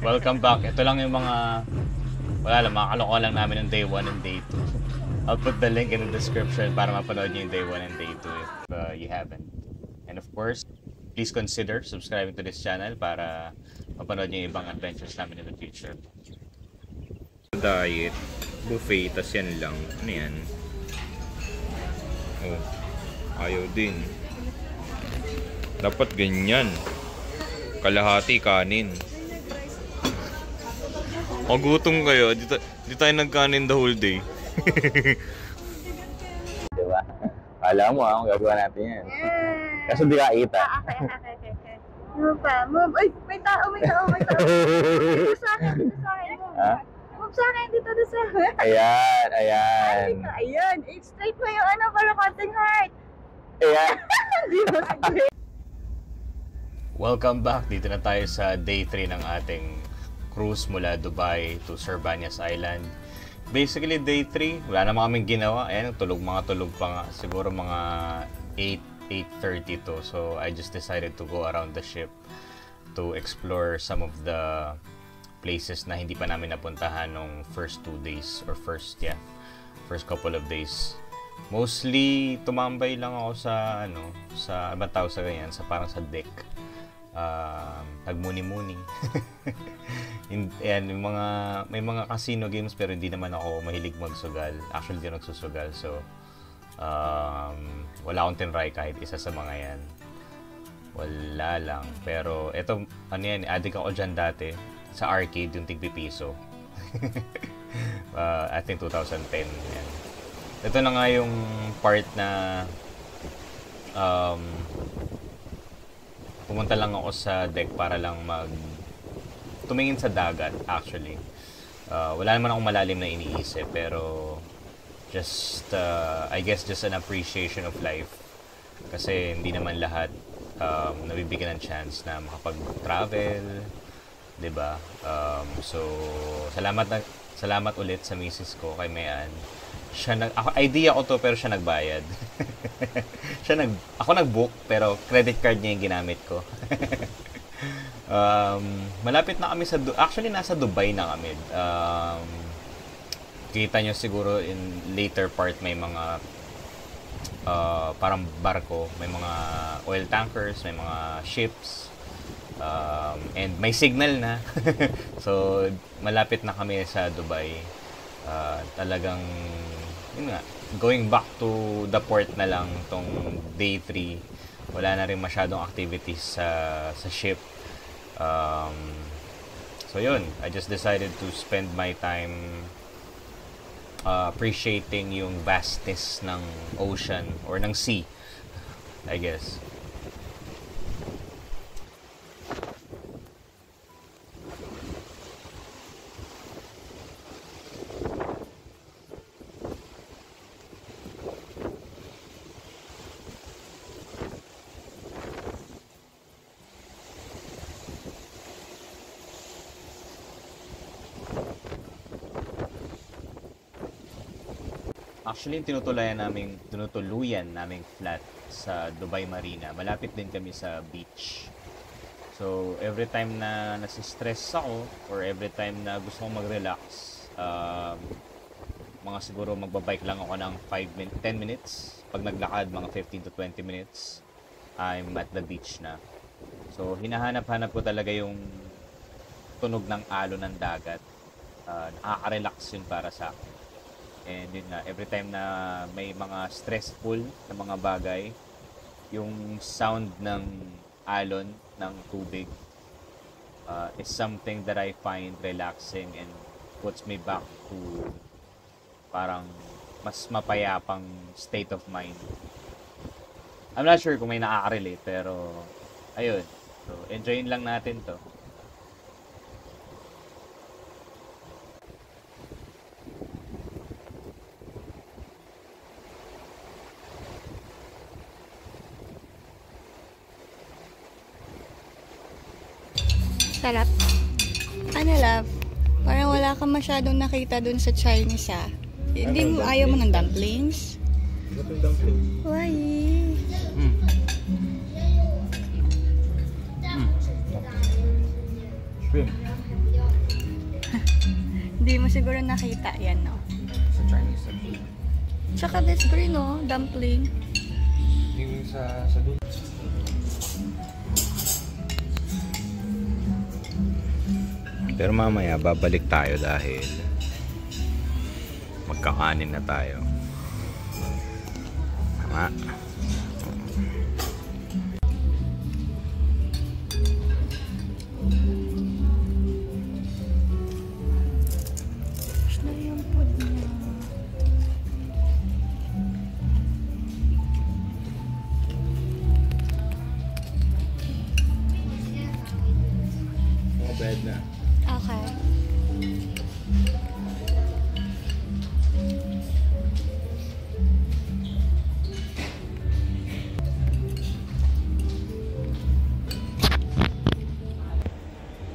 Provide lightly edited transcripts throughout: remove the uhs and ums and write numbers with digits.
Welcome back. Ito lang yung mga, wala lang, mga kalokohan lang namin ng day 1 and day 2. I'll put the link in the description para mapanood nyo yung day 1 and day 2 if you haven't. And of course, please consider subscribing to this channel para mapanood nyo yung ibang adventures namin in the future. Diet, buffet, tas yan lang. Ano yan? Oh, ayaw din. Dapat ganyan. Kalahati kanin. Magutom kayo. Di tayo nagkanin the whole day. Diba? Kala mo kung gagawa natin yan. Kaso di ka kita. Okay. Move pa, move. Ay, may tao. Dito sa akin, move. Ha? Move sa akin, dito sa akin. Ayan. Ayun, straight mo yung para konting heart. Ayan. Dito sa akin. Welcome back. Dito na tayo sa day 3 ng ating cruise mula Dubai to Servanias Island. Basically, day 3, wala naman kaming ginawa. Ayan, tulog pa nga. Siguro mga 8:30 to. So, I just decided to go around the ship to explore some of the places na hindi pa namin napuntahan nung first 2 days or first couple of days. Mostly, tumambay lang ako sa, ibang tawag sa ganyan, parang sa deck. Nagmuni-muni. Ayan, may mga casino games pero hindi naman ako mahilig magsugal. Actually, hindi nagsusugal. So, wala akong tinry kahit isa sa mga yan. Wala lang. Pero, eto, addict ako dyan dati. Sa arcade, yung tigpipiso. I think 2010. Yan. Ito na nga yung part na pumunta lang ako sa deck para lang tumingin sa dagat actually. Wala naman akong malalim na iniisip pero I guess just an appreciation of life kasi hindi naman lahat nabibigyan ng chance na makapag-travel, 'di ba? So salamat ulit sa misis ko kay Mayan. Idea ko to pero siya nagbayad. Ako nag-book pero credit card niya yung ginamit ko. Malapit na kami actually nasa Dubai na kami. Kita nyo siguro in later part may mga parang barko, may mga oil tankers, may mga ships. And may signal na. So malapit na kami sa Dubai. Talagang yun nga, going back to the port na lang tong day 3. Wala na rin masyadong activities sa ship. So yun, I just decided to spend my time appreciating yung vastness ng ocean or ng sea, I guess. Actually, tinutuluyan naming flat sa Dubai Marina. Malapit din kami sa beach. So, every time na nasistress ako or every time na gusto kong mag-relax, mga siguro magbabike lang ako ng 10 minutes. Pag naglakad, mga 15 to 20 minutes, I'm at the beach na. So, hinahanap-hanap ko talaga yung tunog ng alon ng dagat. Nakaka-relax yun para sa akin. And yun nga, every time na may mga stressful na mga bagay, yung sound ng alon ng tubig is something that I find relaxing and puts me back to parang mas mapayapang state of mind. I'm not sure kung may nakaka-relate pero ayun. So, enjoyin lang natin to. Sarap. Ano, love? Parang wala ka masyadong nakita dun sa Chinese, ah. Hindi mo, ayaw mo ng dumplings? Why? Shrimp. Hindi mo siguro nakita yan, no? Sa Chinese. Tsaka this green, no? Dumpling. Yung sa dulo. Pero mamaya babalik tayo dahil magkakanin na tayo. Tama. Gusto yung food niya. Mga bed na. Okay.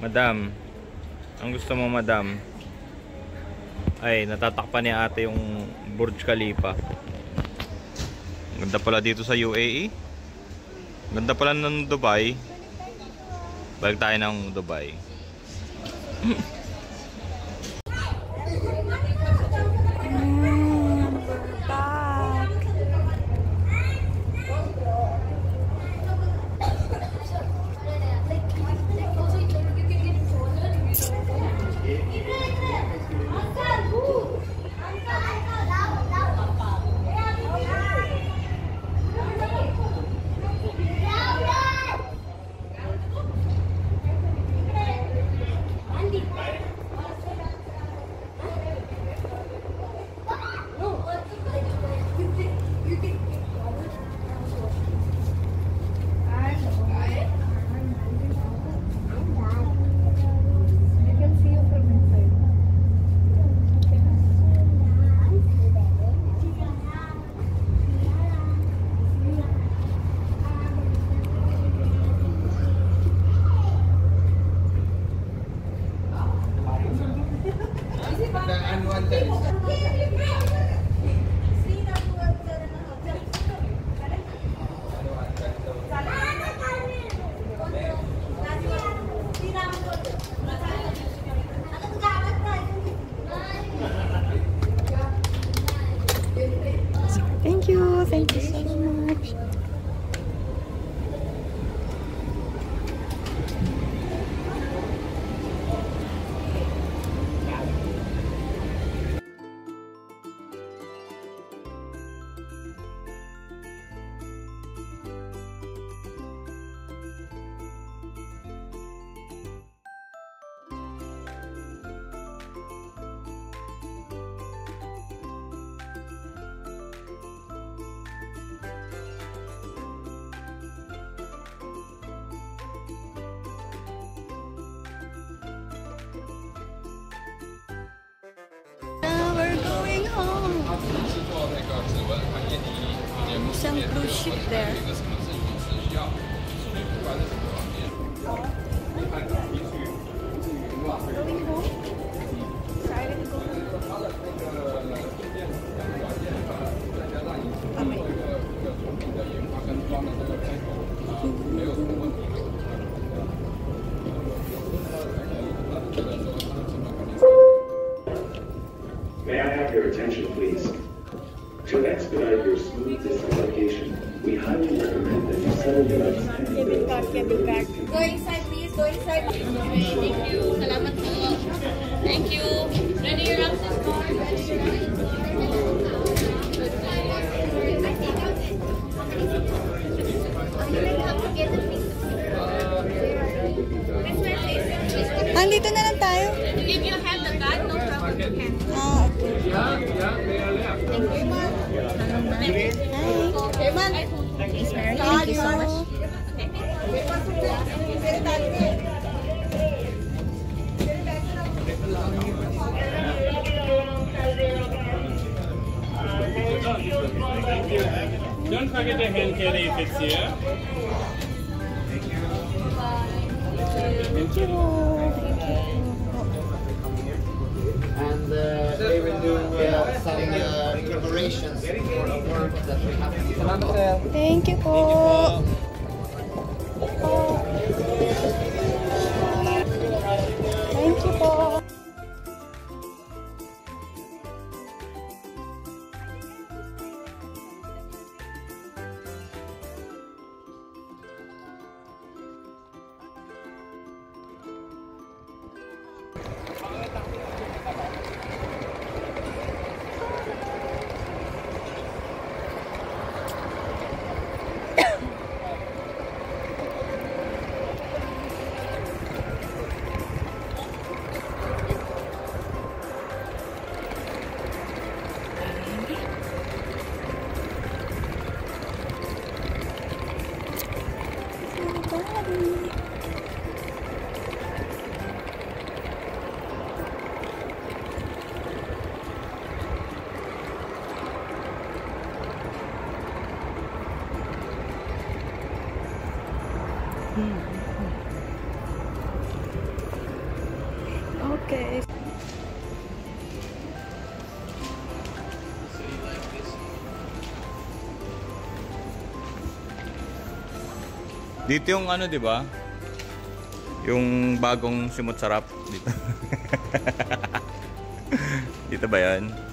Madam, ang gusto mo, madam? Ay, natatakpan ni ate yung Burj Khalifa. Ganda pala dito sa UAE. Ganda pala ng Dubai. Balik tayo ng Dubai. We're back. Thank you. Thank you so much. We're going home. Some cruise ship there. Going home? Excited to go May I have your attention, please? To expedite your smooth disembarkation, we highly recommend that you settle your outstanding bills. Go inside, please. Go inside. Thank you. Salamat po. Thank you. Ready your access card? Andito na lang tayo. If you have the bag, no problem. You can. Ah, okay. Thank you. Hi. Thanks, Mary. Thank you so much. Don't forget the hand carry if it's here. Thank you. And they will do some preparations for the work that we have to do. Thank you po. Thank you po. Okay. Dito yung ano, 'di ba? Yung bagong simot sarap dito. Dito ba 'yan?